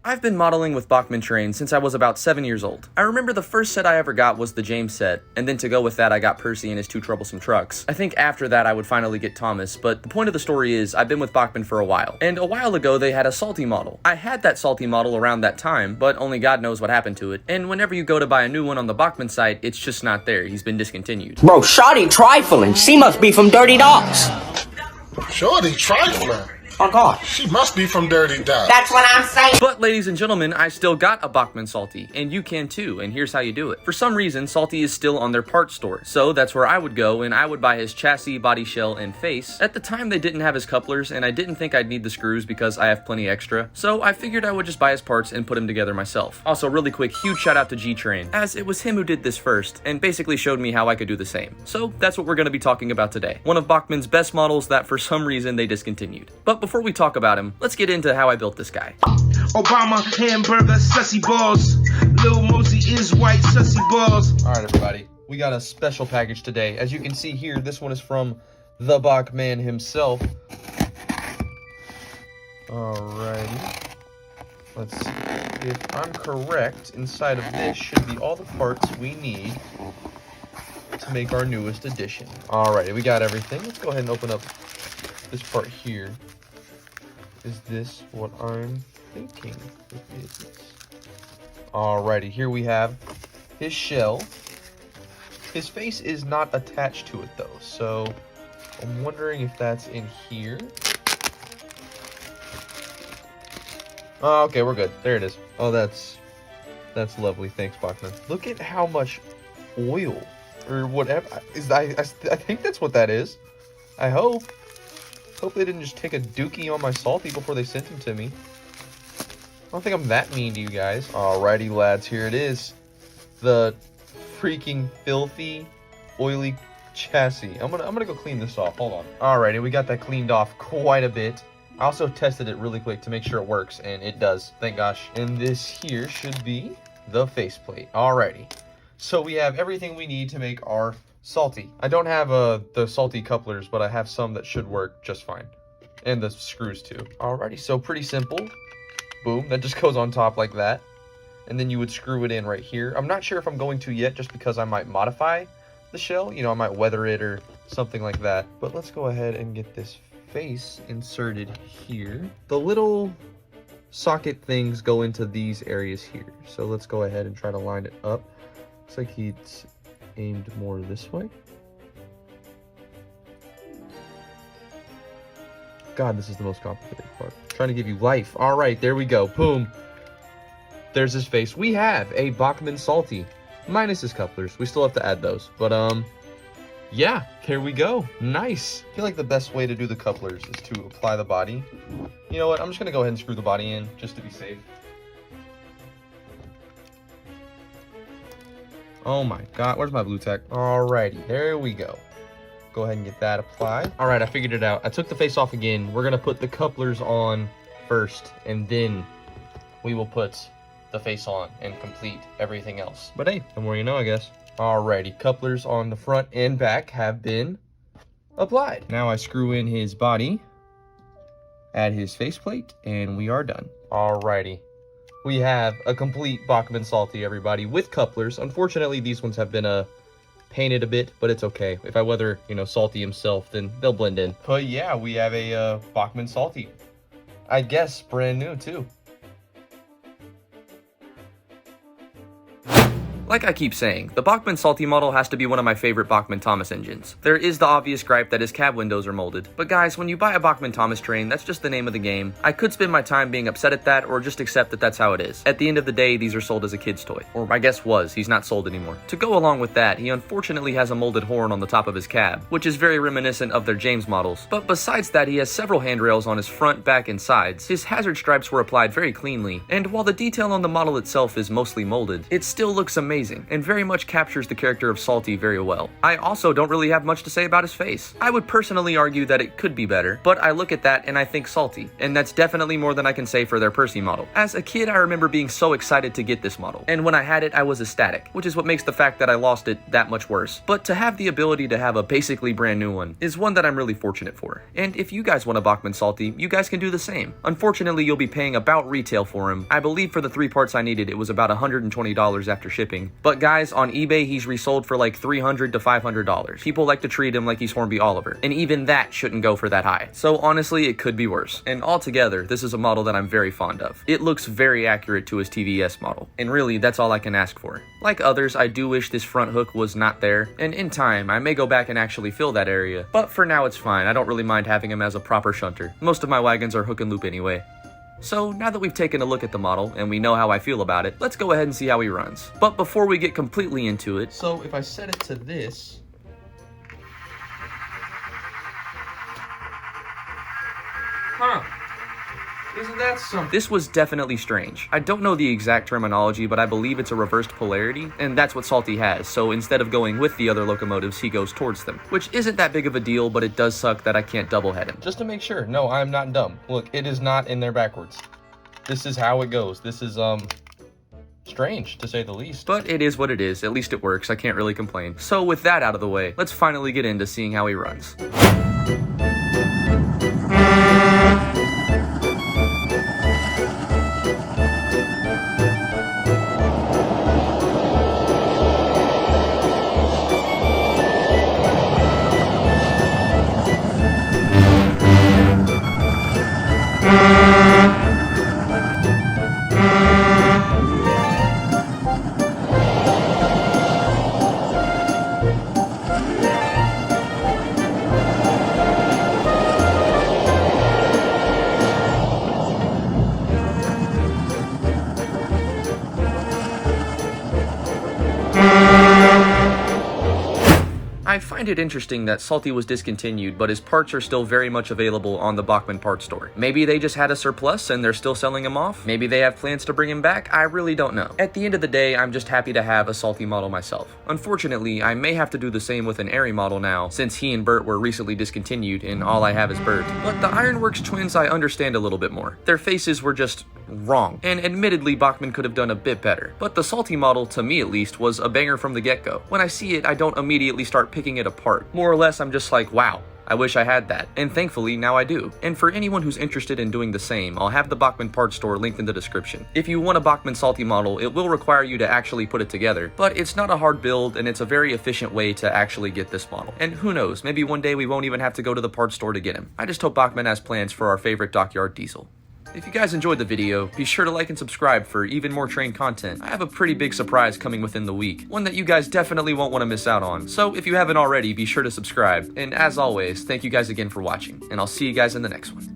I've been modeling with Bachmann trains since I was about 7 years old. I remember the first set I ever got was the James set, and then to go with that I got Percy and his 2 troublesome trucks. I think after that I would finally get Thomas, but the point of the story is I've been with Bachmann for a while. And a while ago they had a Salty model. I had that Salty model around that time, but only God knows what happened to it. And whenever you go to buy a new one on the Bachmann site, it's just not there. He's been discontinued. Bro, shawty trifling. She must be from Dirty Dogs. Shorty trifling. Oh, God. She must be from Dirty Dogs. That's what I'm saying. But ladies and gentlemen, I still got a Bachmann Salty, and you can too, and here's how you do it. For some reason, Salty is still on their parts store, so that's where I would go, and I would buy his chassis, body shell, and face. At the time, they didn't have his couplers, and I didn't think I'd need the screws because I have plenty extra, so I figured I would just buy his parts and put them together myself. Also, really quick, huge shout out to G-Train, as it was him who did this first, and basically showed me how I could do the same. So that's what we're going to be talking about today. One of Bachmann's best models that for some reason they discontinued. But before we talk about him, let's get into how I built this guy. Obama, hamburger, sussy balls. Lil Mosey is white, sussy balls. Alright everybody, we got a special package today. As you can see here, this one is from the Bachmann himself. Alrighty. Let's see. If I'm correct, inside of this should be all the parts we need to make our newest edition. Alrighty, we got everything. Let's go ahead and open up this part here. Is this what I'm thinking it is? Alrighty, here we have his shell. His face is not attached to it though, so I'm wondering if that's in here. Oh, okay, we're good. There it is. Oh, that's lovely. Thanks, Bachmann. Look at how much oil or whatever I think that's what that is. I hope. Hope they didn't just take a dookie on my Salty before they sent him to me. I don't think I'm that mean to you guys. Alrighty, lads, here it is. The freaking filthy, oily chassis. I'm gonna go clean this off. Hold on. Alrighty, we got that cleaned off quite a bit. I also tested it really quick to make sure it works, and it does. Thank gosh. And this here should be the faceplate. Alrighty. So we have everything we need to make our Salty. I don't have the Salty couplers, but I have some that should work just fine. And the screws too. Alrighty, so pretty simple. Boom, that just goes on top like that. And then you would screw it in right here. I'm not sure if I'm going to yet, just because I might modify the shell. You know, I might weather it or something like that. But let's go ahead and get this face inserted here. The little socket things go into these areas here. So let's go ahead and try to line it up. Looks like he's aimed more this way. God, this is the most complicated part. I'm trying to give you life. All right, there we go. Boom. There's his face. We have a Bachmann Salty, minus his couplers. We still have to add those, but yeah, there we go. Nice. I feel like the best way to do the couplers is to apply the body. You know what? I'm just gonna go ahead and screw the body in just to be safe. Oh my God, where's my blue tack? Alrighty, there we go. Go ahead and get that applied. All right, I figured it out. I took the face off again. We're gonna put the couplers on first, and then we will put the face on and complete everything else. But hey, the more you know, I guess. Alrighty, couplers on the front and back have been applied. Now I screw in his body, add his faceplate, and we are done. Alrighty. We have a complete Bachmann Salty, everybody, with couplers. Unfortunately, these ones have been painted a bit, but it's okay. If I weather, you know, Salty himself, then they'll blend in. But yeah, we have a Bachmann Salty. I guess brand new, too. Like I keep saying, the Bachmann Salty model has to be one of my favorite Bachmann Thomas engines. There is the obvious gripe that his cab windows are molded, but guys, when you buy a Bachmann Thomas train, that's just the name of the game. I could spend my time being upset at that, or just accept that that's how it is. At the end of the day, these are sold as a kid's toy. Or I guess was, he's not sold anymore. To go along with that, he unfortunately has a molded horn on the top of his cab, which is very reminiscent of their James models. But besides that, he has several handrails on his front, back, and sides. His hazard stripes were applied very cleanly, and while the detail on the model itself is mostly molded, it still looks amazing amazing, and very much captures the character of Salty very well. I also don't really have much to say about his face. I would personally argue that it could be better, but I look at that and I think Salty, and that's definitely more than I can say for their Percy model. As a kid, I remember being so excited to get this model, and when I had it, I was ecstatic, which is what makes the fact that I lost it that much worse. But to have the ability to have a basically brand new one is one that I'm really fortunate for. And if you guys want a Bachmann Salty, you guys can do the same. Unfortunately, you'll be paying about retail for him. I believe for the 3 parts I needed, it was about $120 after shipping. But guys, on eBay, he's resold for like $300 to $500. People like to treat him like he's Hornby Oliver, and even that shouldn't go for that high. So honestly, it could be worse. And altogether, this is a model that I'm very fond of. It looks very accurate to his TVS model, and really, that's all I can ask for. Like others, I do wish this front hook was not there, and in time, I may go back and actually fill that area, but for now it's fine. I don't really mind having him as a proper shunter. Most of my wagons are hook and loop anyway. So now that we've taken a look at the model and we know how I feel about it, let's go ahead and see how he runs. But before we get completely into it, So if I set it to this, isn't that something? this was definitely strange. I don't know the exact terminology, but I believe it's a reversed polarity, and that's what Salty has. So instead of going with the other locomotives, he goes towards them, which isn't that big of a deal, but it does suck that I can't double head him. Just to make sure, no, I'm not dumb. Look, it is not in there backwards. This is how it goes. This is, strange, to say the least. But it is what it is. At least it works. I can't really complain. So with that out of the way, let's finally get into seeing how he runs. I find it interesting that Salty was discontinued, but his parts are still very much available on the Bachmann parts store. Maybe they just had a surplus and they're still selling him off. Maybe they have plans to bring him back. I really don't know. At the end of the day, I'm just happy to have a Salty model myself. Unfortunately, I may have to do the same with an Airy model now, since he and Bert were recently discontinued and all I have is Bert. But the Ironworks twins I understand a little bit more. Their faces were just wrong, and admittedly Bachmann could have done a bit better. But the Salty model, to me at least, was a banger from the get-go. When I see it, I don't immediately start picking it apart. More or less, I'm just like, wow, I wish I had that, and thankfully now I do. And for anyone who's interested in doing the same, I'll have the Bachmann parts store linked in the description. If you want a Bachmann Salty model, it will require you to actually put it together, but it's not a hard build and it's a very efficient way to actually get this model. And who knows, maybe one day we won't even have to go to the parts store to get him. I just hope Bachmann has plans for our favorite dockyard diesel. If you guys enjoyed the video, be sure to like and subscribe for even more train content. I have a pretty big surprise coming within the week, one that you guys definitely won't want to miss out on. So if you haven't already, be sure to subscribe. And as always, thank you guys again for watching, and I'll see you guys in the next one.